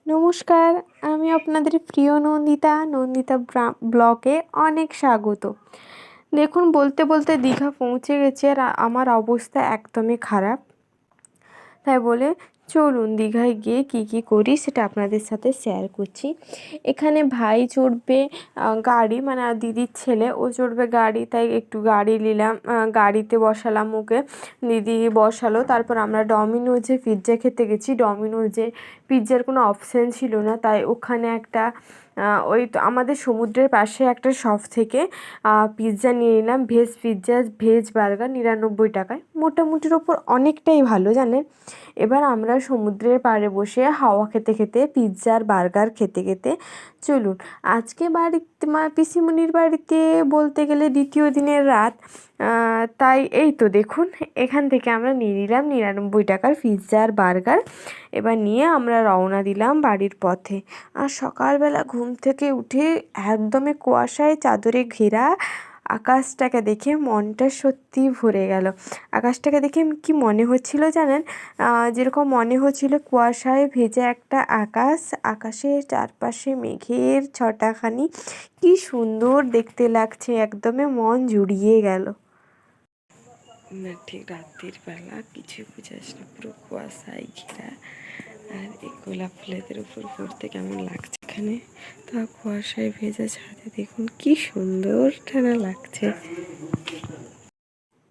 নমস্কার, আমি আপনাদের প্রিয় নন্দিতা ব্লগে অনেক স্বাগত। দেখুন, বলতে বলতে দীঘা পৌঁছে গেছি আর আমার অবস্থা একদমই খারাপ। তাই বলে চলুন দীঘায় গিয়ে কী করি সেটা আপনাদের সাথে শেয়ার করছি। এখানে ভাই চড়বে গাড়ি, মানে দিদির ছেলে, ও চড়বে গাড়ি, তাই একটু গাড়ি নিলাম, গাড়িতে বসালাম ওকে। দিদি বসালো, তারপর আমরা ডমিনোজে পিৎজা খেতে গেছি। ডমিনোজে পিৎজার কোনো অপশান ছিল না, তাই ওখানে একটা ওই তো আমাদের সমুদ্রের পাশে একটা শপ থেকে পিৎজা নিয়ে নিলাম। ভেজ পিৎজা, ভেজ বার্গার 99 টাকায়, মোটামুটির ওপর অনেকটাই ভালো জানেন। এবার আমরা সমুদ্রের পাড়ে বসে হাওয়া খেতে খেতে পিৎজা আর বার্গার খেতে খেতে চলুন আজকে বাড়িতে পিসিমণির বাড়িতে বলতে গেলে দ্বিতীয় দিনের রাত। তাই এই তো দেখুন, এখান থেকে আমরা নিয়ে নিলাম 99 টাকার পিৎজা আর বার্গার। এবার নিয়ে আমরা রওনা দিলাম বাড়ির পথে। আর সকালবেলা ঘুম থেকে উঠে একদমই কুয়াশায় চাদরে ঘেরা আকাশটাকে দেখে মনটা সত্যিই ভরে গেল। আকাশটাকে দেখে কি মনে হচ্ছিল জানেন, যেরকম মনে হচ্ছিল কুয়াশায় ভেজা একটা আকাশ, আকাশের চারপাশে মেঘের ছটাখানি, কি সুন্দর দেখতে লাগছে, একদমই মন জুড়িয়ে গেল। না ঠিক রাত্রির বেলা কিছু বোঝাস না, পুরো কুয়াশায় ঘেরা, আর এই গোলাপ ফুলেদের উপর পড়তে কেমন লাগছে এখানে, তা কুয়াশায় ভেজা ছাদে দেখুন কি সুন্দর ঠান্ডা লাগছে।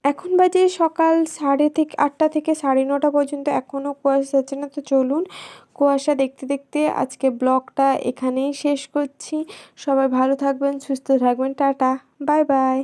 এখন বাজে সকাল 8টা থেকে 9:30 পর্যন্ত, এখনও কুয়াশা যাচ্ছে না। তো চলুন কুয়াশা দেখতে দেখতে আজকে ব্লগটা এখানেই শেষ করছি। সবাই ভালো থাকবেন, সুস্থ থাকবেন, টাটা, বাই বাই।